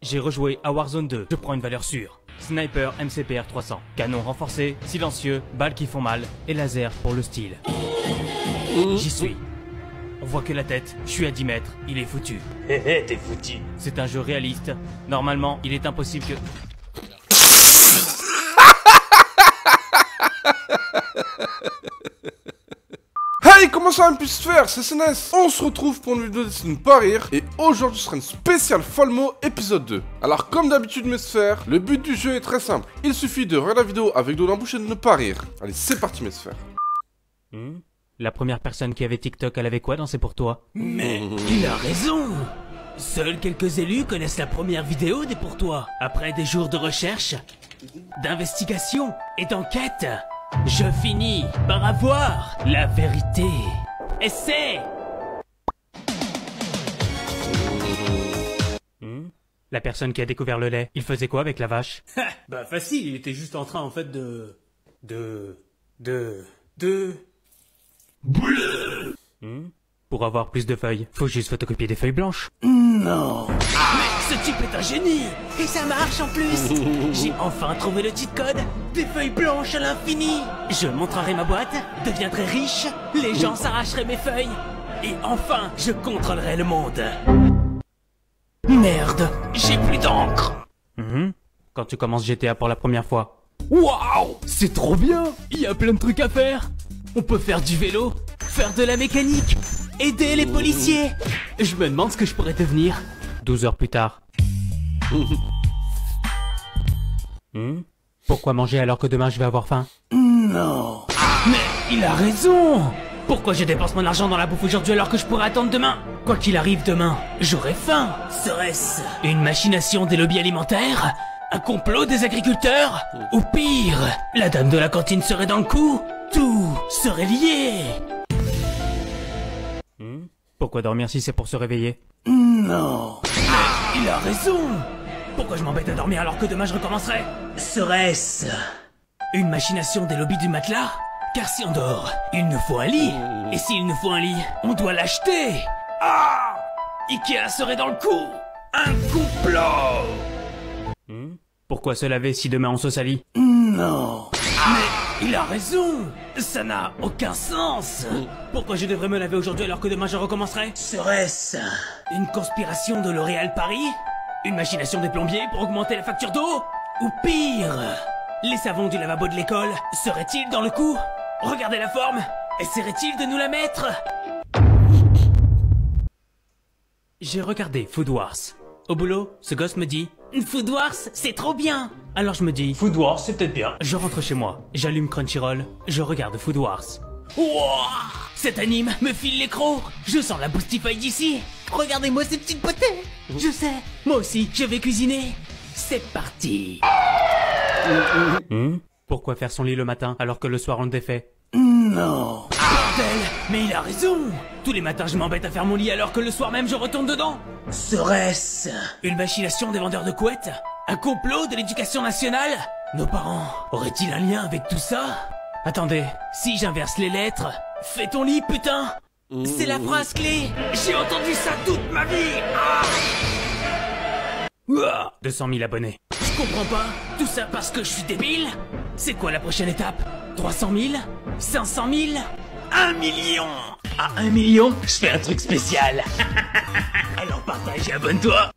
J'ai rejoué à Warzone 2, je prends une valeur sûre. Sniper MCPR 300, canon renforcé, silencieux, balles qui font mal, et laser pour le style. J'y suis. On voit que la tête, je suis à 10 mètres, il est foutu. Hé, t'es foutu. C'est un jeu réaliste. Normalement, il est impossible que... Hey, comment ça va pu se faire, c'est SNS. On se retrouve pour une vidéo de ne pas rire. Et aujourd'hui ce sera une spéciale Folmo épisode 2. Alors comme d'habitude mes sphères, le but du jeu est très simple. Il suffit de regarder la vidéo avec de l'embouche et de ne pas rire. Allez, c'est parti mes sphères. La première personne qui avait TikTok, elle avait quoi dans C'est pour toi? Mais il a raison. Seuls quelques élus connaissent la première vidéo des Pour toi. Après des jours de recherche, d'investigation et d'enquête, je finis par avoir la vérité. Et c'est... La personne qui a découvert le lait, il faisait quoi avec la vache? Bah facile, il était juste en train en fait de... Pour avoir plus de feuilles, faut juste photocopier des feuilles blanches. Non. Mais ce type est un génie. Et ça marche en plus. J'ai enfin trouvé le cheat code. Des feuilles blanches à l'infini. Je montrerai ma boîte, deviendrai riche, les gens s'arracheraient mes feuilles. Et enfin, je contrôlerai le monde. Merde, j'ai plus d'encre. Quand tu commences GTA pour la première fois. Waouh, c'est trop bien. Il y a plein de trucs à faire. On peut faire du vélo, faire de la mécanique, aider les policiers. Je me demande ce que je pourrais devenir. 12 heures plus tard. Pourquoi manger alors que demain je vais avoir faim? Non. Mais il a raison. Pourquoi je dépense mon argent dans la bouffe aujourd'hui alors que je pourrais attendre demain? Quoi qu'il arrive demain, j'aurai faim. Serait-ce une machination des lobbies alimentaires? Un complot des agriculteurs? Ou pire, la dame de la cantine serait dans le coup? Tout serait lié. Pourquoi dormir si c'est pour se réveiller? Non. Mais il a raison. Pourquoi je m'embête à dormir alors que demain je recommencerai? Serait-ce une machination des lobbies du matelas? Car si on dort, il nous faut un lit. Et s'il nous faut un lit, on doit l'acheter. Ah! Ikea serait dans le coup. Un complot. Pourquoi se laver si demain on se salit? Non. Mais il a raison. Ça n'a aucun sens. Pourquoi je devrais me laver aujourd'hui alors que demain je recommencerai? Serait-ce une conspiration de L'Oréal Paris? Une machination des plombiers pour augmenter la facture d'eau? Ou pire, les savons du lavabo de l'école seraient-ils dans le coup? Regardez la forme. Essaierait-il de nous la mettre? J'ai regardé Food Wars. Au boulot, ce gosse me dit Food Wars, c'est trop bien. Alors je me dis Food Wars, c'est peut-être bien. je rentre chez moi, j'allume Crunchyroll, je regarde Food Wars. Wouah! Cet anime me file les crocs. Je sens la boostify d'ici. Regardez-moi ces petites potées. Je sais, moi aussi, je vais cuisiner. C'est parti. Pourquoi faire son lit le matin alors que le soir on le défait? Non. Bordel, mais il a raison. Tous les matins, je m'embête à faire mon lit alors que le soir même, je retourne dedans. Serait-ce une machination des vendeurs de couettes? Un complot de l'éducation nationale? Nos parents auraient-ils un lien avec tout ça? Attendez, si j'inverse les lettres, fais ton lit, putain. C'est la phrase clé. J'ai entendu ça toute ma vie. Ah! Ouah. 200 000 abonnés. Je comprends pas. Tout ça parce que je suis débile? C'est quoi la prochaine étape? 300 000? 500 000? 1 million? À 1 million, je fais un truc spécial. Alors partage et abonne-toi.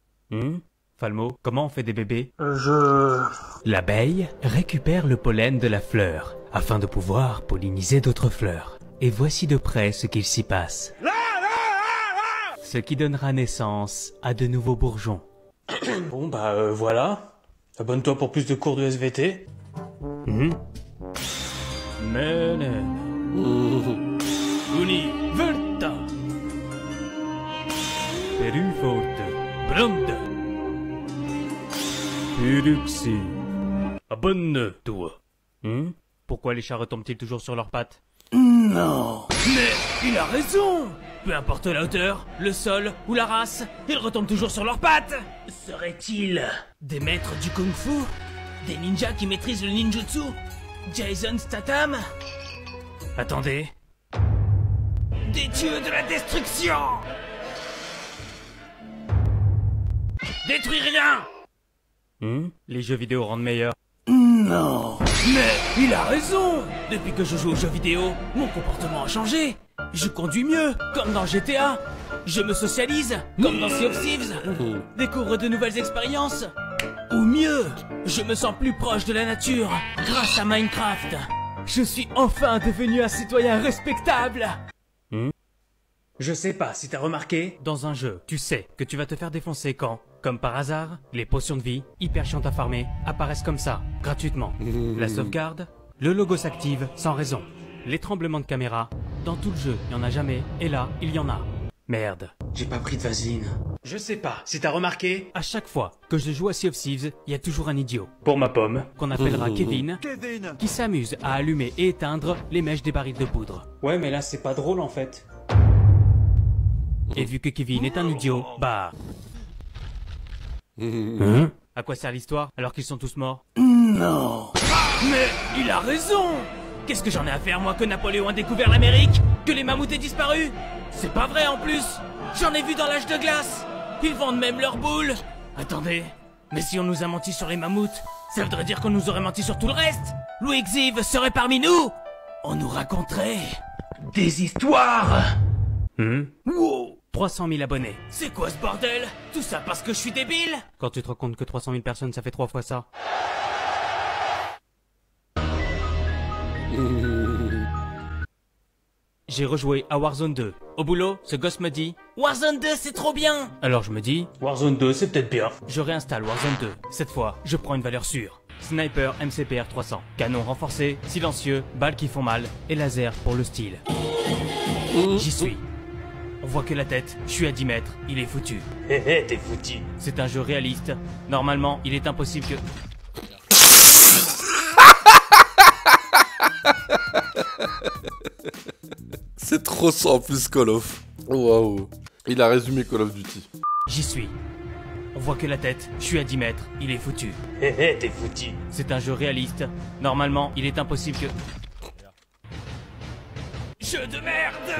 Falmo, comment on fait des bébés? L'abeille récupère le pollen de la fleur afin de pouvoir polliniser d'autres fleurs. Et voici de près ce qu'il s'y passe. Ce qui donnera naissance à de nouveaux bourgeons. Bon bah voilà. Abonne-toi pour plus de cours de SVT. Uni, Volta, Peruforte, Brande. Peruxi. Abonne-toi. Pourquoi les chats retombent-ils toujours sur leurs pattes? Non. Mais il a raison. Peu importe la hauteur, le sol ou la race, ils retombent toujours sur leurs pattes. Seraient-ils des maîtres du kung-fu? Des ninjas qui maîtrisent le ninjutsu? Jason Statham? Attendez. Des dieux de la destruction! Détruis rien! Les jeux vidéo rendent meilleurs. Non. Mais il a raison. Depuis que je joue aux jeux vidéo, mon comportement a changé. Je conduis mieux, comme dans GTA. Je me socialise, comme dans Sea of Thieves. Découvre de nouvelles expériences. Ou mieux, je me sens plus proche de la nature grâce à Minecraft. Je suis enfin devenu un citoyen respectable. Je sais pas si t'as remarqué, dans un jeu, tu sais que tu vas te faire défoncer quand, comme par hasard, les potions de vie, hyper chiantes à farmer, apparaissent comme ça, gratuitement. La sauvegarde, le logo s'active sans raison. Les tremblements de caméra, dans tout le jeu, il y en a jamais, et là, il y en a. Merde. J'ai pas pris de vaseline. Je sais pas si t'as remarqué, à chaque fois que je joue à Sea of Thieves, il y a toujours un idiot. Pour ma pomme, qu'on appellera Kevin, qui s'amuse à allumer et éteindre les mèches des barils de poudre. Ouais, mais là, c'est pas drôle, en fait. Et vu que Kevin est un idiot, bah... À quoi sert l'histoire alors qu'ils sont tous morts? Non. Mais il a raison. Qu'est-ce que j'en ai à faire, moi, que Napoléon a découvert l'Amérique? Que les mammouths aient disparu? C'est pas vrai, en plus. J'en ai vu dans l'âge de glace. Ils vendent même leurs boules. Attendez, mais si on nous a menti sur les mammouths, ça voudrait dire qu'on nous aurait menti sur tout le reste. Louis Xiv serait parmi nous. On nous raconterait des histoires. Wow. 300 000 abonnés. C'est quoi ce bordel? Tout ça parce que je suis débile? Quand tu te rends compte que 300 000 personnes, ça fait 3 fois ça. J'ai rejoué à Warzone 2. Au boulot, ce gosse me dit Warzone 2, c'est trop bien. Alors je me dis Warzone 2, c'est peut-être bien. je réinstalle Warzone 2. Cette fois, je prends une valeur sûre. Sniper MCPR 300. Canon renforcé, silencieux, balles qui font mal et laser pour le style. J'y suis. On voit que la tête, je suis à 10 mètres, il est foutu. Hé, t'es foutu. C'est un jeu réaliste. Normalement, il est impossible que... C'est trop ça en plus Call of. Waouh. Il a résumé Call of Duty. J'y suis. On voit que la tête, je suis à 10 mètres, il est foutu. Hé, t'es foutu. C'est un jeu réaliste. Normalement, il est impossible que... Jeu de merde.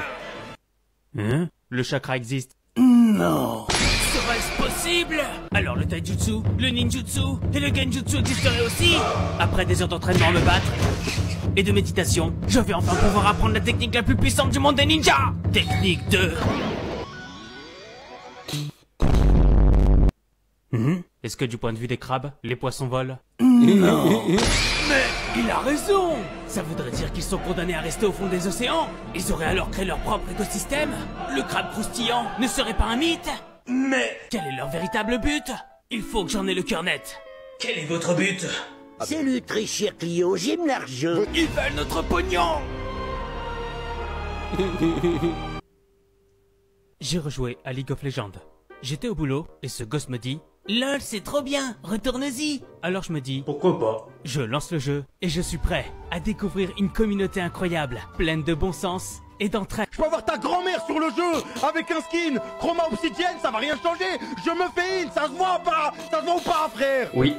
Le chakra existe. Non. Serait-ce possible? Alors le taijutsu, le ninjutsu et le genjutsu existeraient aussi? Après des heures d'entraînement à me battre et de méditation, je vais enfin pouvoir apprendre la technique la plus puissante du monde des ninjas. Technique de... Est-ce que du point de vue des crabes, les poissons volent? Non. Mais il a raison. Ça voudrait dire qu'ils sont condamnés à rester au fond des océans. Ils auraient alors créé leur propre écosystème. Le crabe croustillant ne serait pas un mythe. Mais quel est leur véritable but? Il faut que j'en ai le cœur net. Quel est votre but? Salut très cher client, j'aime l'argent. Ils veulent notre pognon. J'ai rejoué à League of Legends. J'étais au boulot et ce gosse me dit LOL, c'est trop bien, retourne-y. Alors je me dis Pourquoi pas? je lance le jeu et je suis prêt à découvrir une communauté incroyable, pleine de bon sens et d'entraide. Je peux avoir ta grand-mère sur le jeu avec un skin Chroma Obsidienne, ça va rien changer. Je me fais in, ça se voit pas? Ça se voit ou pas, frère? Oui.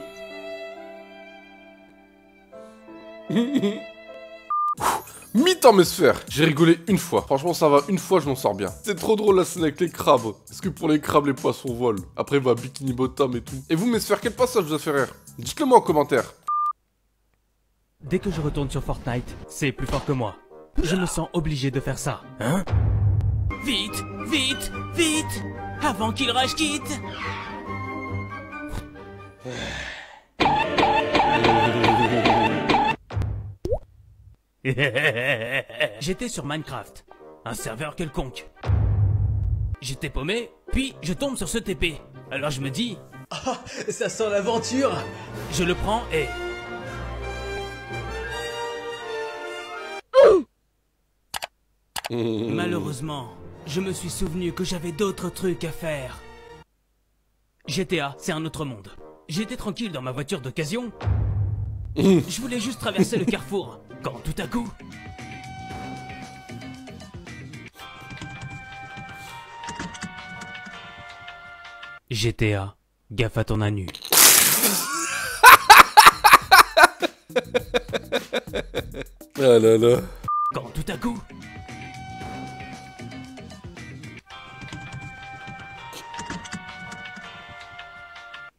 Mythe en mesphère. J'ai rigolé une fois. Franchement, ça va, une fois, je m'en sors bien. C'est trop drôle la scène avec les crabes. Parce que pour les crabes, les poissons volent. Après, il va bikini bottom et tout. Et vous, mesphère, quel passage vous a fait rire? Dites-le moi en commentaire. Dès que je retourne sur Fortnite, c'est plus fort que moi. Je me sens obligé de faire ça. Vite, vite, vite, avant qu'il rage quitte. J'étais sur Minecraft, un serveur quelconque. J'étais paumé, puis je tombe sur ce TP. Alors je me dis, Ah, ça sent l'aventure. je le prends et... Malheureusement, je me suis souvenu que j'avais d'autres trucs à faire. GTA, c'est un autre monde. J'étais tranquille dans ma voiture d'occasion. Je voulais juste traverser le carrefour, quand tout à coup... GTA, gaffe à ton anus. Ah là là. Quand tout à coup...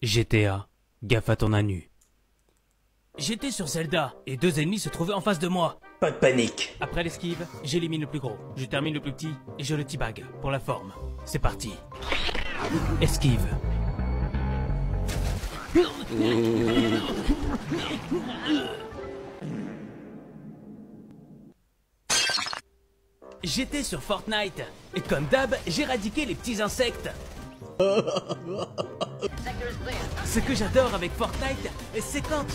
GTA, Gaffe à ton anus. J'étais sur Zelda, et 2 ennemis se trouvaient en face de moi. Pas de panique. Après l'esquive, j'élimine le plus gros, je termine le plus petit, et je le teabag, pour la forme. C'est parti. Esquive. J'étais sur Fortnite, et comme d'hab, j'éradiquais les petits insectes. Ce que j'adore avec Fortnite, c'est quand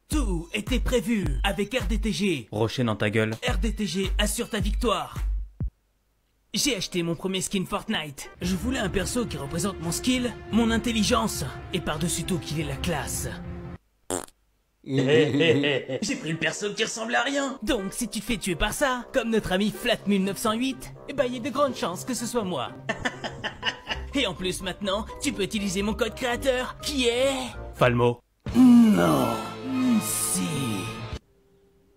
Tout était prévu avec RDTG. Rocher dans ta gueule. RDTG assure ta victoire. J'ai acheté mon premier skin Fortnite. Je voulais un perso qui représente mon skill, mon intelligence, et par-dessus tout qu'il ait la classe. J'ai pris le perso qui ressemble à rien. Donc si tu te fais tuer par ça, comme notre ami Flat1908, eh ben il y a de grandes chances que ce soit moi. Et en plus maintenant, tu peux utiliser mon code créateur qui est... Falmo. Non. Si.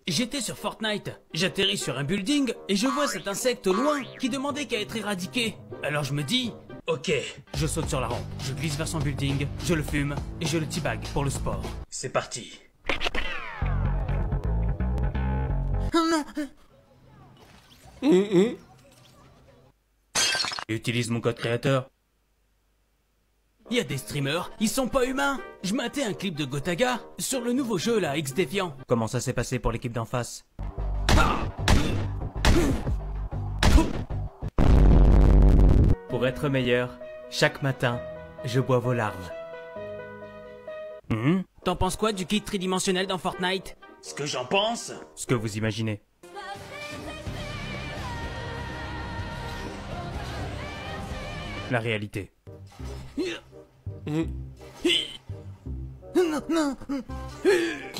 J'étais sur Fortnite, j'atterris sur un building et je vois cet insecte au loin qui demandait qu'à être éradiqué. Alors je me dis, ok, je saute sur la rampe, je glisse vers son building, je le fume et je le teabag pour le sport. C'est parti. Utilise mon code créateur. Il y a des streamers, ils sont pas humains. Je matais un clip de Gotaga sur le nouveau jeu là, X Defiant. Comment ça s'est passé pour l'équipe d'en face? Pour être meilleur, chaque matin, je bois vos larmes. T'en penses quoi du kit tridimensionnel dans Fortnite? Ce que j'en pense? Ce que vous imaginez. La réalité.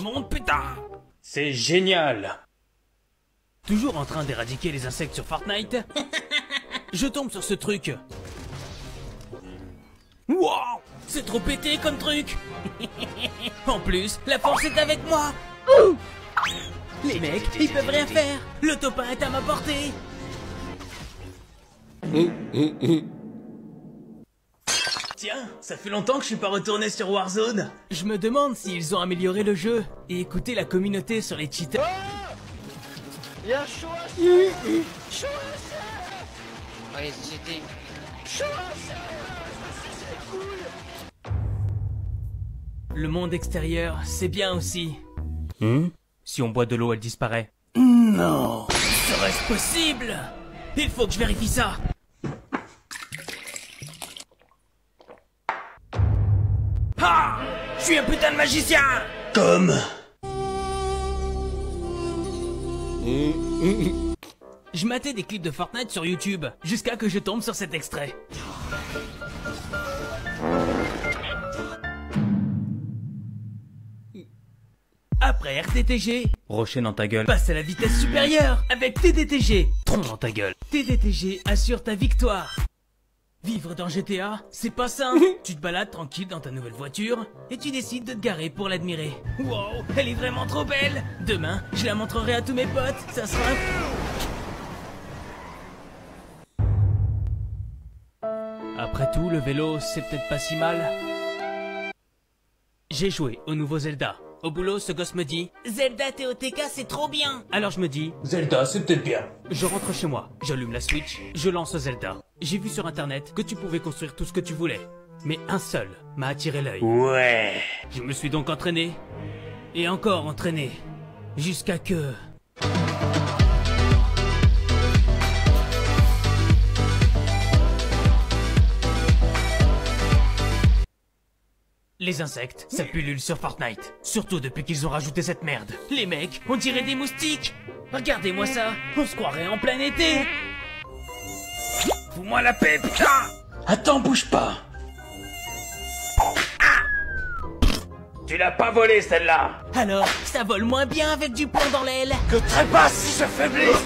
Mon putain! C'est génial. Toujours en train d'éradiquer les insectes sur Fortnite, je tombe sur ce truc. Wow! C'est trop pété comme truc. En plus, la force est avec moi. Les mecs, ils peuvent rien faire. Le top 1 est à ma portée. Tiens, ça fait longtemps que je suis pas retourné sur Warzone. Je me demande s'ils ont amélioré le jeu et écouté la communauté sur les cheaters. Le monde extérieur, c'est bien aussi. Si on boit de l'eau, elle disparaît. Non, serait-ce possible? Il faut que je vérifie ça. Ah! Je suis un putain de magicien! Comme... Je matais des clips de Fortnite sur YouTube, jusqu'à que je tombe sur cet extrait. Après RTTG, Rocher dans ta gueule. passe à la vitesse supérieure avec TDTG. Tronc dans ta gueule. TDTG assure ta victoire. Vivre dans GTA, c'est pas simple. Tu te balades tranquille dans ta nouvelle voiture et tu décides de te garer pour l'admirer. Wow, elle est vraiment trop belle. Demain, je la montrerai à tous mes potes. Ça sera Après tout, le vélo, c'est peut-être pas si mal. J'ai joué au nouveau Zelda. Au boulot, ce gosse me dit « Zelda TOTK, c'est trop bien !» Alors je me dis Zelda, c'est peut-être bien. je rentre chez moi, j'allume la Switch, je lance Zelda. J'ai vu sur internet que tu pouvais construire tout ce que tu voulais. Mais un seul m'a attiré l'œil. Ouais. Je me suis donc entraîné. Et encore entraîné. Jusqu'à que... Les insectes, ça pullule sur Fortnite. Surtout depuis qu'ils ont rajouté cette merde. Les mecs, on dirait des moustiques. Regardez-moi ça, on se croirait en plein été. Fous-moi la paix, putain! Attends, bouge pas. Tu l'as pas volé celle-là. Alors, ça vole moins bien avec du plomb dans l'aile. Que trépasse si je faiblis.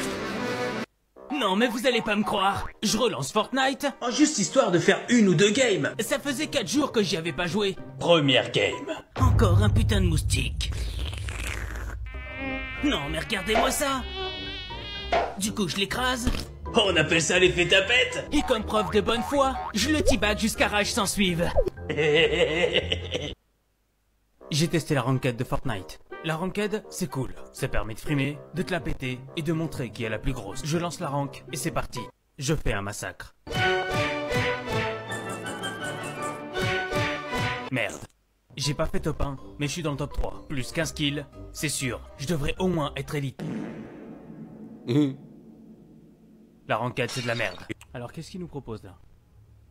Non mais vous allez pas me croire. Je relance Fortnite. Oh, juste histoire de faire 1 ou 2 games. Ça faisait 4 jours que j'y avais pas joué. Première game. Encore un putain de moustique. Non mais regardez-moi ça. Du coup je l'écrase. On appelle ça l'effet tapette. Et comme preuve de bonne foi, je le teabag jusqu'à rage s'en suive. J'ai testé la ranked de Fortnite. La ranked, c'est cool. Ça permet de frimer, de te la péter et de montrer qui est la plus grosse. Je lance la rank et c'est parti. Je fais un massacre. Merde. J'ai pas fait top 1, mais je suis dans le top 3. Plus 15 kills, c'est sûr. Je devrais au moins être élite. La ranked, c'est de la merde. Alors qu'est-ce qu'il nous propose là?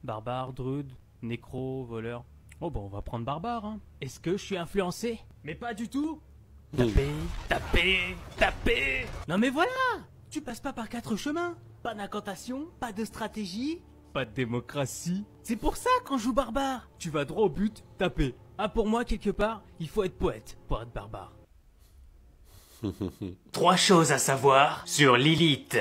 Barbare, druide, nécro, voleur. Oh bon, on va prendre barbare, hein. Est-ce que je suis influencé? Mais pas du tout. Taper, taper, taper. Non mais voilà. Tu passes pas par 4 chemins. Pas d'incantation, pas de stratégie, pas de démocratie. C'est pour ça qu'on joue barbare. Tu vas droit au but, taper. Ah, pour moi, quelque part, il faut être poète pour être barbare. 3 choses à savoir sur Lilith.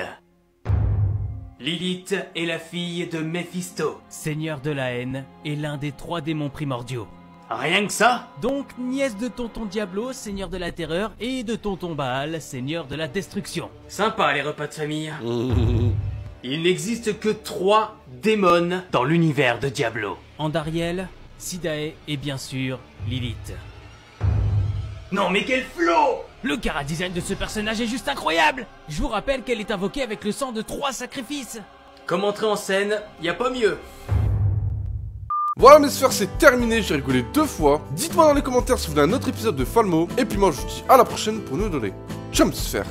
Lilith est la fille de Méphisto, seigneur de la haine, et l'un des 3 démons primordiaux. Rien que ça? Donc, nièce de tonton Diablo, seigneur de la terreur, et de tonton Baal, seigneur de la destruction. Sympa les repas de famille. Il n'existe que 3 démons dans l'univers de Diablo. Andariel, Sidae et bien sûr, Lilith. Non mais quel flow! Le chara-design de ce personnage est juste incroyable! Je vous rappelle qu'elle est invoquée avec le sang de 3 sacrifices. Comme entrée en scène, y a pas mieux. Voilà mes sphères, c'est terminé, j'ai rigolé 2 fois. Dites-moi dans les commentaires si vous voulez un autre épisode de Falmo. Et puis moi je vous dis à la prochaine pour une nouvelle. Ciao mes sphères.